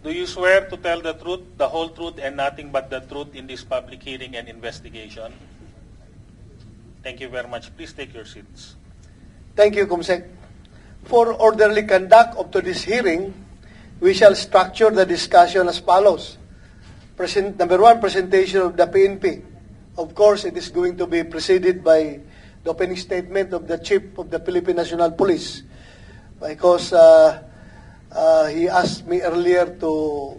Do you swear to tell the truth, the whole truth, and nothing but the truth in this public hearing and investigation? Thank you very much. Please take your seats. Thank you, Kumsek. For orderly conduct of today's hearing, we shall structure the discussion as follows. Number one, presentation of the PNP. Of course, it is going to be preceded by the opening statement of the Chief of the Philippine National Police, because he asked me earlier to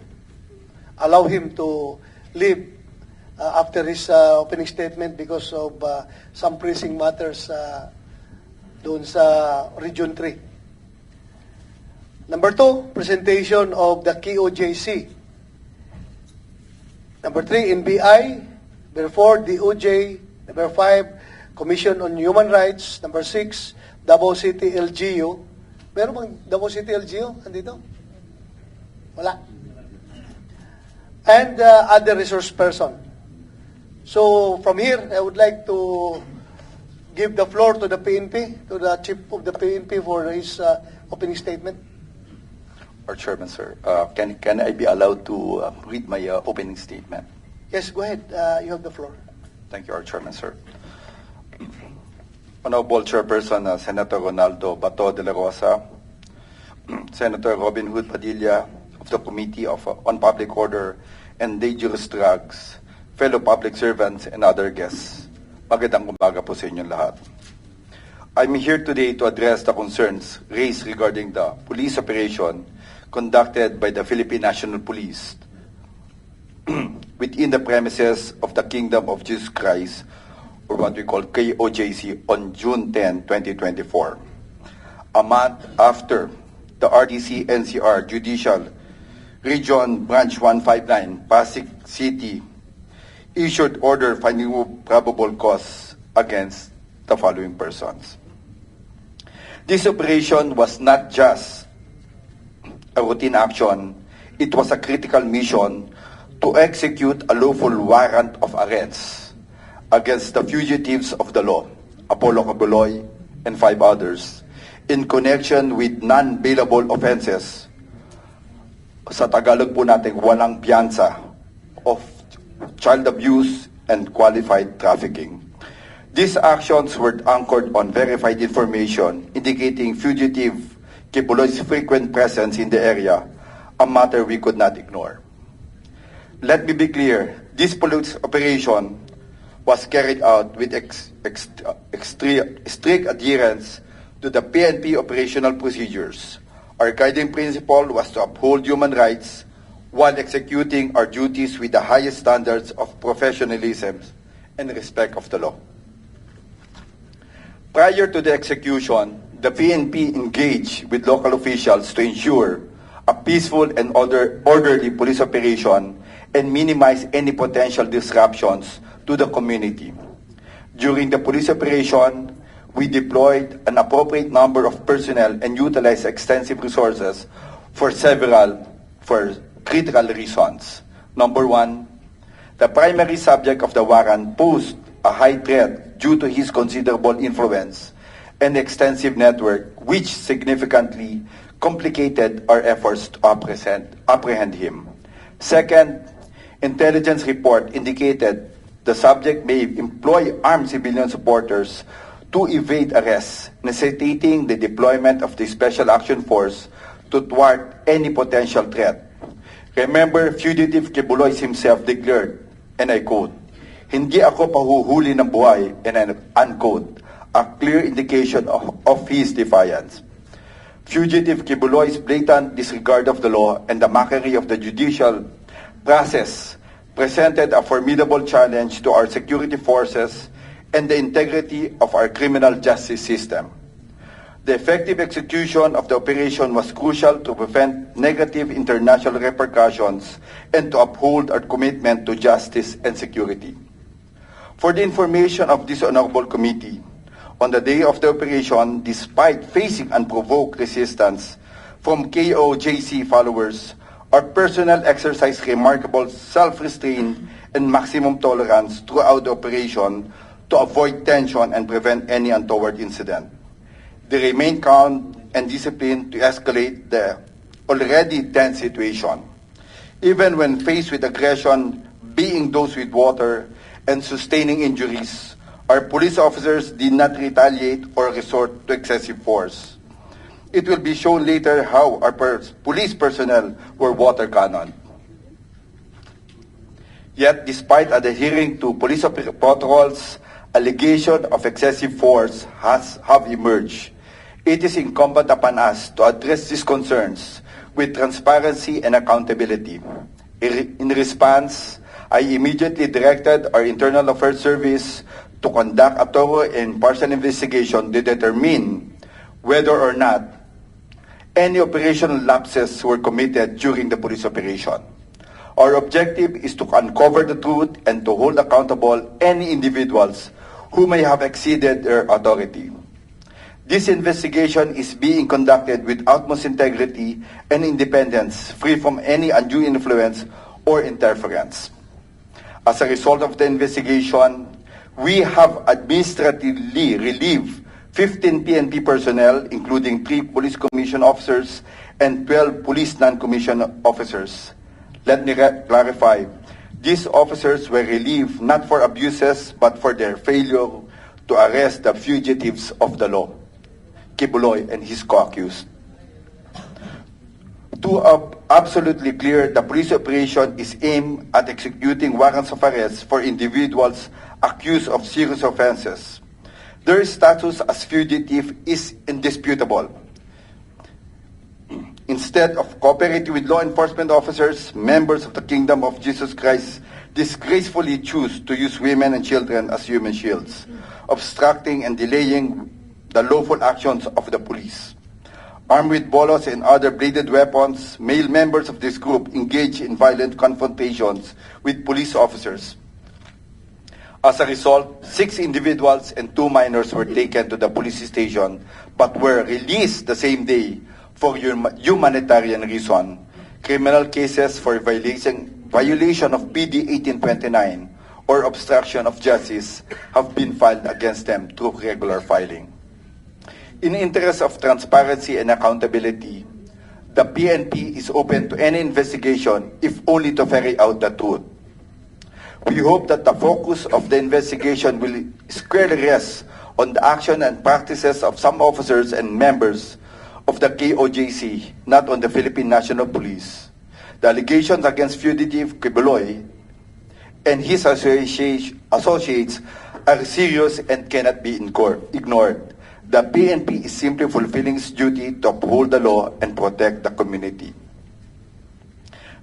allow him to leave after his opening statement because of some pressing matters doon sa Region 3. Number two, presentation of the KOJC. Number three, NBI. Number four, DOJ. Number five, Commission on Human Rights. Number six, Davao City LGU. Meron bang Davao City LGU? Andito? Wala. And other resource person. So from here, I would like to give the floor to the PNP, to the Chief of the PNP for his opening statement. Our Chairman, sir, can I be allowed to read my opening statement? Yes, go ahead. You have the floor. Thank you, our Chairman, sir. Honorable Chairperson, Senator Ronaldo Bato de la Rosa, Senator Robin Hood Padilla of the Committee on Public Order and Dangerous Drugs, fellow public servants, and other guests. Magandang umaga po sa inyong lahat. I'm here today to address the concerns raised regarding the police operation conducted by the Philippine National Police within the premises of the Kingdom of Jesus Christ, or what we call KOJC, on June 10, 2024. A month after the RTC NCR Judicial Region Branch 159, Pasig City, issued order finding probable cause against the following persons. This operation was not just a routine action, it was a critical mission to execute a lawful warrant of arrest against the fugitives of the law, Apollo Caboloy and 5 others, in connection with non-bailable offenses, sa Tagalog po natin, walang piyansa, of child abuse and qualified trafficking. These actions were anchored on verified information indicating fugitive Kibuloy's frequent presence in the area, a matter we could not ignore. Let me be clear, this police operation was carried out with strict adherence to the PNP operational procedures. Our guiding principle was to uphold human rights while executing our duties with the highest standards of professionalism and respect of the law. Prior to the execution, the PNP engaged with local officials to ensure a peaceful and orderly police operation and minimize any potential disruptions to the community. During the police operation, we deployed an appropriate number of personnel and utilized extensive resources for critical reasons. Number one, the primary subject of the warrant posed a high threat due to his considerable influence and extensive network, which significantly complicated our efforts to apprehend him. Second, intelligence report indicated the subject may employ armed civilian supporters to evade arrest, necessitating the deployment of the Special Action Force to thwart any potential threat. Remember, fugitive Kibuloy himself declared, and I quote, "Hindi ako pahuhuli ng buhay," and unquote, a clear indication of his defiance. Fugitive Kibuloy's blatant disregard of the law and the mockery of the judicial process presented a formidable challenge to our security forces and the integrity of our criminal justice system. The effective execution of the operation was crucial to prevent negative international repercussions and to uphold our commitment to justice and security. For the information of this honorable committee, on the day of the operation, despite facing unprovoked resistance from KOJC followers, our personnel exercised remarkable self-restraint and maximum tolerance throughout the operation to avoid tension and prevent any untoward incident. They remained calm and disciplined to escalate the already tense situation. even when faced with aggression, being dosed with water, and sustaining injuries, our police officers did not retaliate or resort to excessive force. It will be shown later how our police personnel were water cannoned. Yet, despite adhering to police protocols, allegations of excessive force have emerged. It is incumbent upon us to address these concerns with transparency and accountability. In response, I immediately directed our Internal Affairs Service to conduct a thorough and impartial investigation to determine whether or not any operational lapses were committed during the police operation. Our objective is to uncover the truth and to hold accountable any individuals who may have exceeded their authority. This investigation is being conducted with utmost integrity and independence, free from any undue influence or interference. As a result of the investigation, we have administratively relieved 15 PNP personnel, including 3 police commission officers and 12 police non-commissioned officers. Let me clarify, these officers were relieved not for abuses but for their failure to arrest the fugitives of the law, Kibuloy and his co-accused. To absolutely clear, the police operation is aimed at executing warrants of arrest for individuals accused of serious offenses. Their status as fugitive is indisputable. Instead of cooperating with law enforcement officers, members of the Kingdom of Jesus Christ disgracefully choose to use women and children as human shields, obstructing and delaying the lawful actions of the police. Armed with bolos and other bladed weapons, male members of this group engage in violent confrontations with police officers. As a result, 6 individuals and 2 minors were taken to the police station but were released the same day for humanitarian reason. Criminal cases for violation of PD 1829 or obstruction of justice have been filed against them through regular filing. In the interest of transparency and accountability, the PNP is open to any investigation if only to ferry out the truth. We hope that the focus of the investigation will squarely rest on the action and practices of some officers and members of the KOJC, not on the Philippine National Police. The allegations against fugitive Kibuloy and his associates are serious and cannot be ignored. The PNP is simply fulfilling its duty to uphold the law and protect the community.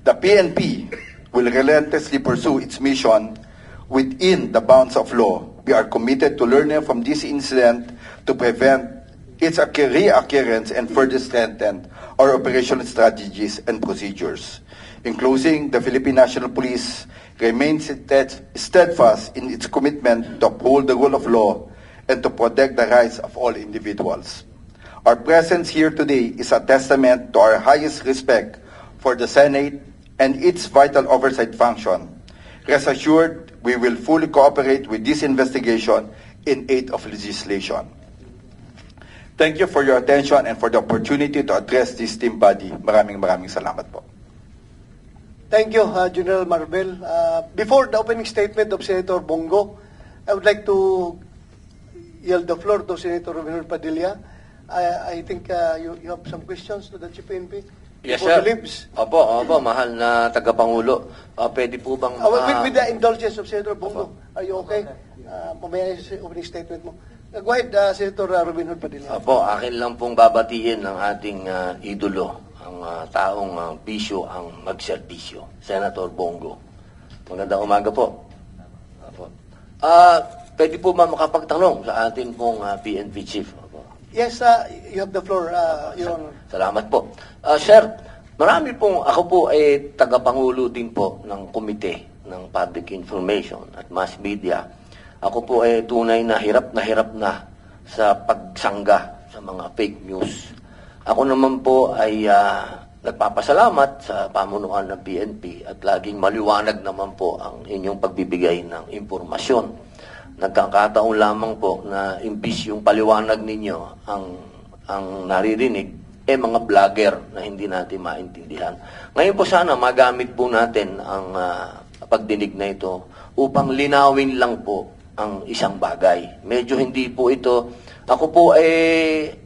The PNP will relentlessly pursue its mission within the bounds of law. We are committed to learning from this incident to prevent its reoccurrence and further strengthen our operational strategies and procedures. In closing, the Philippine National Police remains steadfast in its commitment to uphold the rule of law and to protect the rights of all individuals. Our presence here today is a testament to our highest respect for the Senate and its vital oversight function. Rest assured, we will fully cooperate with this investigation in aid of legislation. Thank you for your attention and for the opportunity to address this team body. Maraming salamat po. Thank you, General Marbel. Before the opening statement of Senator Bongo, I would like to yield the floor to Senator Romero Padilla. I think you have some questions to the Chief PNP. Yes, before sir. he leaves. Opo, mahal na tagapangulo. Pwede po bang... With the indulgence of Senator Bongo, are you okay? Mamaya yung opening statement mo. Go ahead, Senator Robin Hood Padilla. Opo, akin lang pong babatiin ng ating idolo, ang taong bisyo ang magserbisyo, Senator Bongo. Magandang umaga po. Opo. Pwede po ba makapagtanong sa atin pong PNP Chief? Opo. Yes, you have the floor, Your Honor. Salamat po. Sir, marami pong, ako po ay tagapangulo din po ng Komite ng Public Information at Mass Media. Ako po ay tunay na hirap na sa pagsangga sa mga fake news. Ako naman po ay nagpapasalamat sa pamunuan ng PNP at laging maliwanag naman po ang inyong pagbibigay ng impormasyon. Nagkakataon lamang po na imbis yung paliwanag ninyo ang naririnig, mga vlogger na hindi natin maintindihan. Ngayon po sana magamit po natin ang pagdinig na ito upang linawin lang po ang isang bagay. Medyo hindi po ito, ako po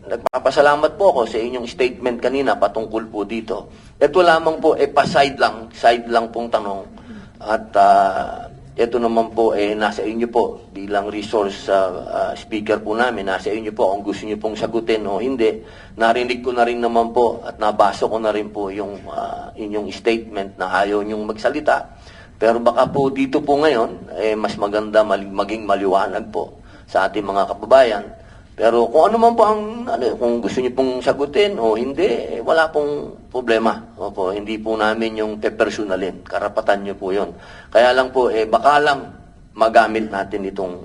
nagpapasalamat po ako sa inyong statement kanina patungkol po dito. Ito lamang po side lang pong tanong. At ito naman po nasa inyo po bilang resource speaker po namin, nasa inyo po kung gusto niyo pong sagutin o hindi. Narinig ko na rin naman po at nabasa ko na rin po yung inyong statement na ayaw niyong magsalita. Pero baka po dito po ngayon, mas maganda maging maliwanag po sa ating mga kababayan. Pero kung ano man po kung gusto niyo pong sagutin o hindi, wala pong problema. Opo, hindi po namin yung pepersonalin. Karapatan niyo po yun. Kaya lang po, baka lang magamit natin itong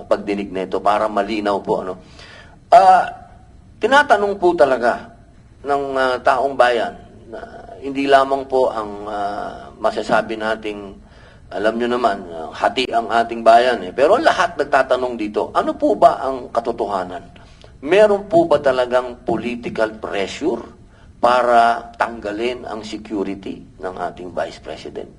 pagdinig na ito para malinaw po. Tinatanong po talaga ng taong bayan na hindi lamang po ang masasabi nating, alam nyo naman, hati ang ating bayan. Pero lahat nagtatanong dito, ano po ba ang katotohanan? Meron po ba talagang political pressure para tanggalin ang security ng ating Vice President?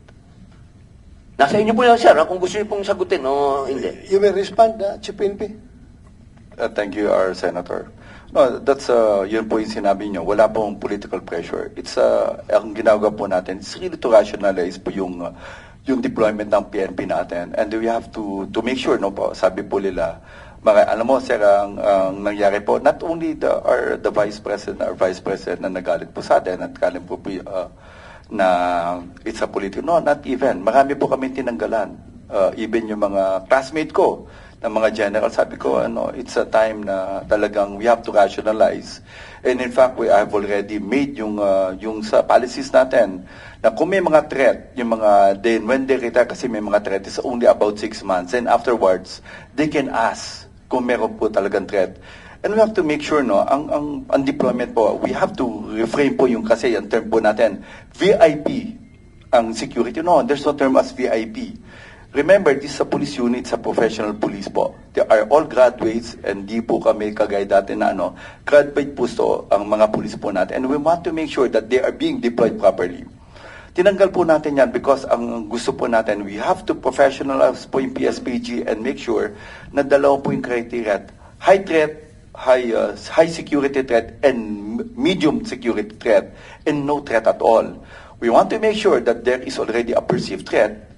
Nasa inyo po yan, sir, kung gusto niyo pong sagutin o hindi. You may respond, Chief PNP. Thank you, our Senator. No, that's yun po yung sinabi niyo. Wala pong political pressure. It's ang ginagawa po natin, it's really to rationalize po yung deployment ng PNP natin. And we have to make sure, no po, sabi po nila, alam mo, sir, ang nangyari po, not only the Vice President, our Vice President na nagalit po sa atin, at kalim po na it's a political, no, not even. Marami po kami tinanggalan. Even yung mga classmate ko, ng mga general, sabi ko, it's a time na talagang we have to rationalize. And in fact, we have already made yung sa policies natin na kung may mga threat, yung mga, when they retire, kasi may mga threat, is only about 6 months. And afterwards, they can ask kung meron po talagang threat. And we have to make sure, no, ang deployment po, we have to reframe po yung kasi, yung term po natin, VIP, ang security. No, there's no term as VIP. Remember, this is a police unit, sa professional police po. They are all graduates, and di po kami kagaya dati na graduate po ang mga police po natin. And we want to make sure that they are being deployed properly. Tinanggal po natin yan because ang gusto po natin, we have to professionalize po yung PSPG and make sure na dalawa po yung criteria. High threat, high security threat, and medium security threat, and no threat at all. We want to make sure that there is already a perceived threat.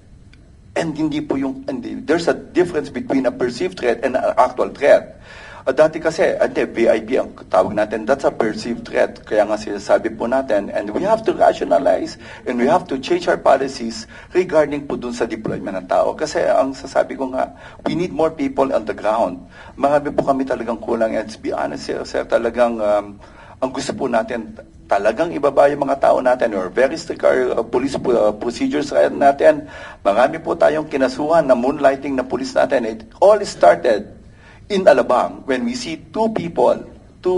And there's a difference between a perceived threat and an actual threat. Dati kasi, VIP ang tawag natin, that's a perceived threat. Kaya nga sinasabi po natin, and we have to rationalize and we have to change our policies regarding po dun sa deployment ng tao. Kasi ang sasabi ko nga, we need more people on the ground. Marami po kami talagang kulang. And to be honest, sir, talagang ang gusto po natin, talagang ibaba yung mga tao natin or very strict police procedures natin. Marami po tayong kinasuhan na moonlighting na police natin. It all started in Alabang when we see two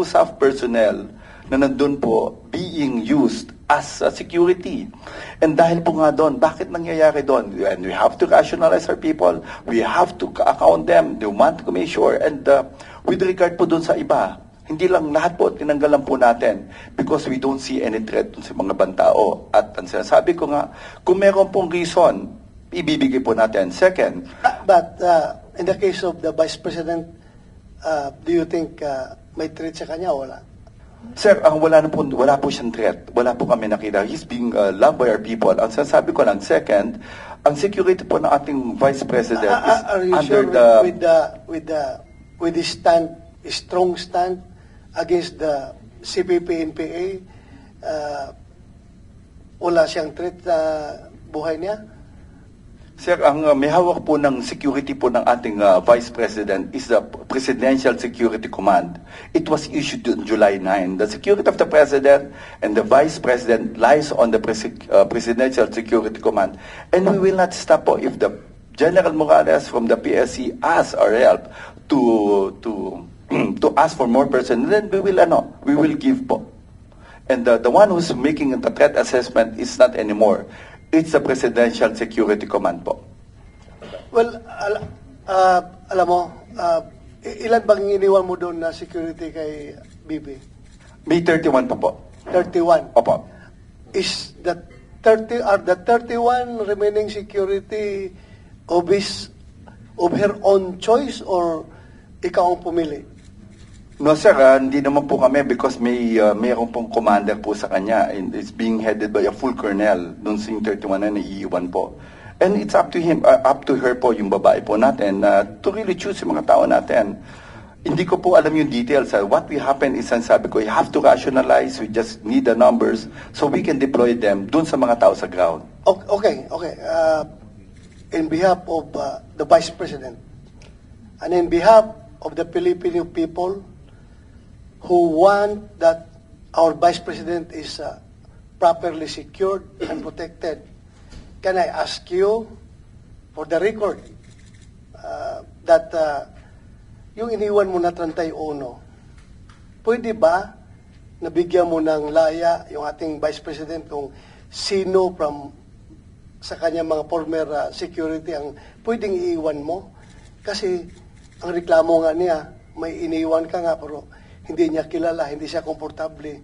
staff personnel na nandun po being used as security. And dahil po nga doon, bakit nangyayari doon? And we have to rationalize our people. We have to account them. They want to make sure. And with regard po doon sa iba, hindi lang lahat po, tinanggalan po natin because we don't see any threat sa mga bantao. At ang sinasabi ko nga, kung meron pong reason, ibibigay po natin. Second, But in the case of the Vice President, do you think may threat sa kanya o wala? sir, wala po siyang threat. Wala po kami nakita. He's being loved by our people. Ang sinasabi ko lang, second, ang security po ng ating Vice President is Are you under sure the... with the strong stand against the CPP, NPA, wala siyang threat sa buhay niya? Sir, ang may hawak po ng security po ng ating Vice President is the Presidential Security Command. It was issued on July 9. The security of the President and the Vice President lies on the Presidential Security Command. And we will not stop po if the General Morales from the PSC asks our help to ask for more personnel, then we will give po. And the one who's making the threat assessment is not anymore. It's the Presidential Security Command po. Well, alam mo, ilan bang iniwan mo doon na security kay Bibi? May 31 pa po. 31. Opo. Is the 31 remaining security of her own choice or ikaw ang pumili? No sir, hindi naman po kami because mayroon pong commander po sa kanya and it's being headed by a full colonel dun sa 31 na naiiwan po. And it's up to him, up to her po, yung babae po natin, to really choose yung mga tao natin. Hindi ko po alam yung details. What will happen is, sabi ko, you have to rationalize, we just need the numbers so we can deploy them dun sa mga tao sa ground. Okay. In behalf of the Vice President and in behalf of the Filipino people who want that our Vice President is properly secured and protected, can I ask you, for the record, that yung iniwan mo na 31, pwede ba nabigyan mo ng laya yung ating Vice President kung sino sa kanya mga former security ang pwedeng iiwan mo? Kasi ang reklamo nga niya, may iniwan ka nga pero hindi niya kilala, hindi siya komportable.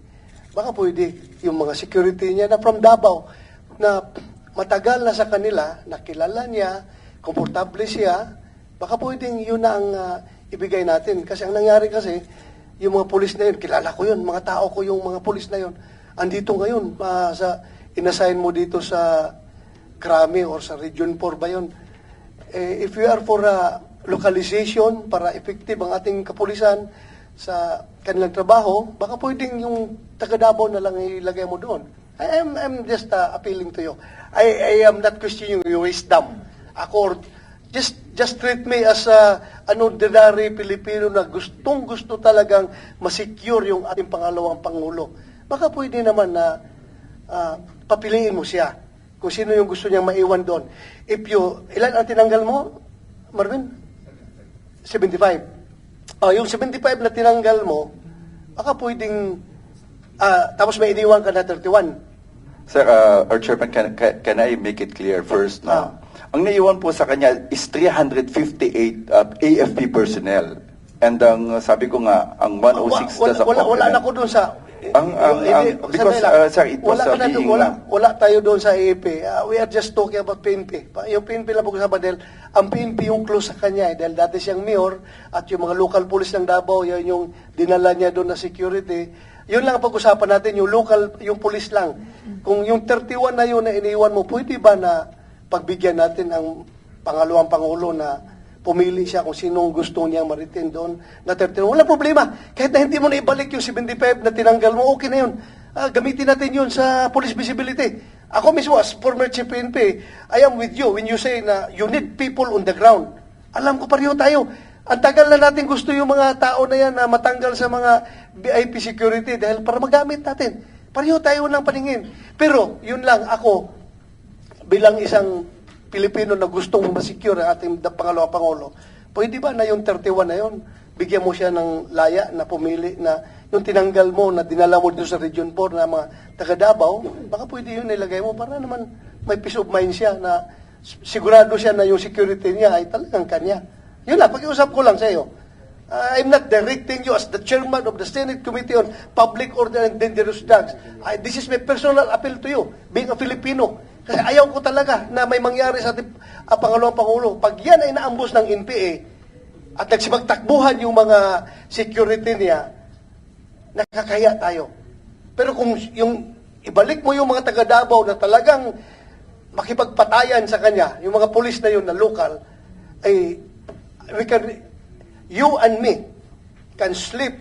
Baka pwede yung mga security niya na from Davao na matagal na sa kanila, nakilala niya, komportable siya, baka pwedeng yun na ang ibigay natin. Kasi ang nangyari kasi, yung mga pulis na yun, kilala ko yun, mga tao ko yung mga pulis na yun, andito ngayon, inassign mo dito sa Krami or sa Region 4 ba yun? If you are for localization, para effective ang ating kapulisan sa kanilang trabaho, baka pwedeng yung taga-Davao na lang ilagay mo doon. I'm just appealing to you. I am not questioning your wisdom. Ako, just treat me as an ordinary Pilipino na gustong-gusto talagang masecure yung ating pangalawang Pangulo. Baka pwede naman na papiliin mo siya kung sino yung gusto niyang maiwan doon. Ilan ang tinanggal mo, Marvin? 75. Yung 75 na tinanggal mo, baka pwedeng, tapos may iniwan ka na 31. Sir, our chairman, can I make it clear first? No? Ang naiwan po sa kanya is 358 AFP personnel. And ang sabi ko nga, ang 106 na sa wala na ko doon sa... because, sir, it was being... Wala tayo doon sa AFP. We are just talking about PNP. Yung PNP lang po kasama dahil ang PNP yung close sa kanya. Dahil dati siyang mayor at yung mga local police ng Davao, yun yung dinala niya doon na security. Yun lang ang pag-usapan natin, yung local, yung police lang. Kung yung 31 na yun na iniwan mo, pwede ba na pagbigyan natin ang pangalawang Pangulo na pumili siya kung sinong gusto niyang maritin doon na 31. Wala problema. Kahit na hindi mo na ibalik yung 75 na tinanggal mo, okay na yun. Gamitin natin yun sa police visibility. Ako mismo, as former chief PNP, I am with you when you say na you need people on the ground. Alam ko pareho tayo. Ang tagal na natin gusto yung mga tao na yan na matanggal sa mga VIP security dahil para magamit natin. Pareho tayo ng paningin. Pero, yun lang, ako, bilang isang Pilipino na gustong masecure ang ating pangalawang Pangulo, pwede ba na yung 31 na yun, bigyan mo siya ng laya na pumili na yung tinanggal mo, na dinala mo doon sa Region 4 na mga taga-Davao, baka pwede yun nilagay mo para naman may peace of mind siya na sigurado siya na yung security niya ay talagang kanya. Yun lang, pag-iusap ko lang sa iyo. I'm not directing you as the chairman of the Senate Committee on Public Order and Dangerous Drugs. This is my personal appeal to you, being a Filipino. Kasi ayaw ko talaga na may mangyari sa ating pangalawang Pangulo. Pag yan ay naambos ng NPA at nagsibagtakbuhan yung mga security niya, nakakaya tayo. Pero kung yung ibalik mo yung mga taga-Davao na talagang makipagpatayan sa kanya, yung mga pulis na yun na local, ay you and me can sleep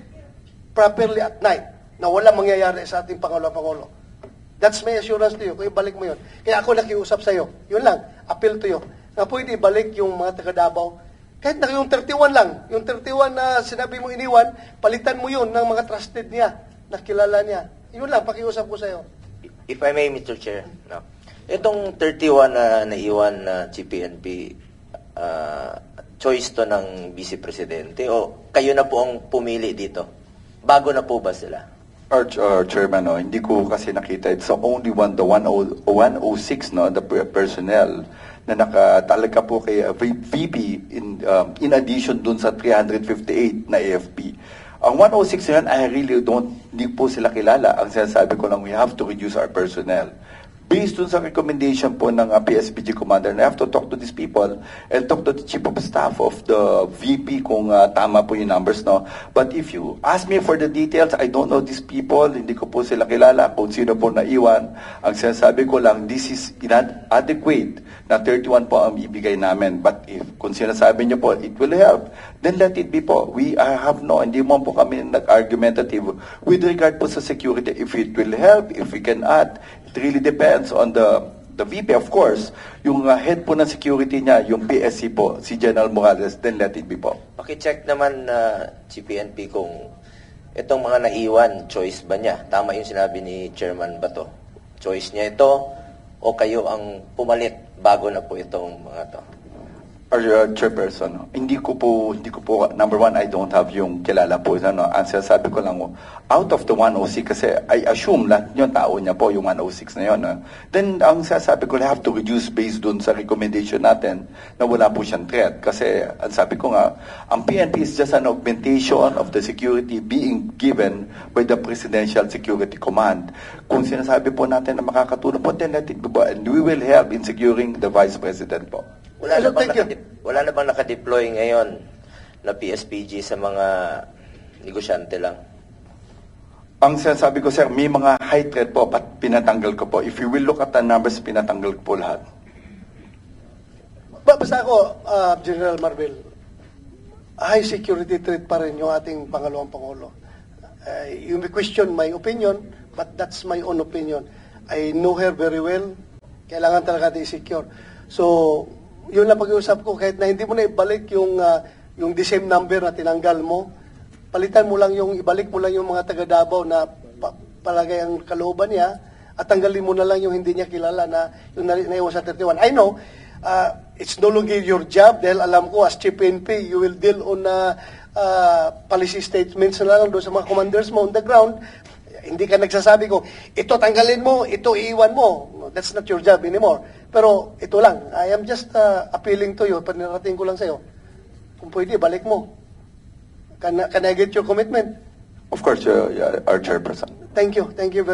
properly at night na wala mangyayari sa ating pangalawang Pangulo. That's my assurance to you. Kung ibalik mo yun. Kaya ako nakiusap sa iyo. Yun lang. Appeal to you. Na pwede ibalik yung mga taga-Davao. Kahit na yung 31 lang. Yung 31 na sinabi mo iniwan, palitan mo yun ng mga trusted niya. Nakilala niya. Yun lang. Pakiusap ko sa iyo. If I may, Mr. Chair. No. Itong 31 na naiwan na GPNP, choice to ng Vice Presidente o kayo na po ang pumili dito? Bago na po ba sila? Our chairman, no, hindi ko kasi nakita. It's only the 106, no, the personnel na nakatalaga po kay VP in addition dun sa 358 na AFP. Ang 106 na yan, I really hindi po sila kilala. Ang sinasabi ko lang, we have to reduce our personnel. Based dun sa recommendation po ng PSPG commander, I have to talk to these people and talk to the chief of staff of the VP kung tama po yung numbers, no? But if you ask me for the details, I don't know these people, hindi ko po sila kilala kung sino po naiwan. Ang sinasabi ko lang, this is inadequate na 31 po ang ibigay namin. But if kung sinasabi niyo po, it will help, then let it be po. We have hindi mo po kami nag-argumentative with regard po sa security. If it will help, if we can add, it really depends on the VP, of course. Yung head po ng security niya, yung PSC po, si General Morales, then let it be po. Paki-check naman si PNP kung itong mga naiwan, choice ba niya? Tama yung sinabi ni Chairman Bato. Choice niya ito o kayo ang pumalit bago na po itong mga to? Our chairperson, hindi ko po, number one, I don't have yung kilala po. Ang sinasabi ko lang, out of the 106, kasi I assume lahat yung tao niya po, yung 106 na yun. Then, ang sinasabi ko, I have to reduce based dun sa recommendation natin na wala po siyang threat. Kasi, ang sabi ko nga, ang PNP is just an augmentation of the security being given by the Presidential Security Command. Kung sinasabi po natin na makakatulong po, then let it go. And we will help in securing the Vice President po. Wala na bang nakadeploy ngayon na PSPG sa mga negosyante lang? Ang sinasabi ko, sir, may mga high threat po, at pinatanggal ko po. If you will look at the numbers, pinatanggal ko po lahat. Basta ako, General Marvel, high security threat pa rin yung ating pangalawang Pangulo. You may question my opinion, but that's my own opinion. I know her very well. Kailangan talaga natin i-secure. So, yun lang pag-iusap ko, kahit na hindi mo na ibalik yung the same number na tinanggal mo, palitan mo lang ibalik mo lang yung mga taga Davao na palagay ang kalooban niya, at tanggalin mo na lang yung hindi niya kilala na yung naiwan sa 31. I know, it's no longer your job dahil alam ko as Chief PNP, you will deal on policy statements na lang doon sa mga commanders mo on the ground. Hindi ka nagsasabi ko, ito tanggalin mo, ito iiwan mo. That's not your job anymore. Pero ito lang, I am just appealing to you, panirating ko lang sa'yo. Kung pwede, balik mo. Can I get your commitment? Of course, our chairperson. Thank you very much.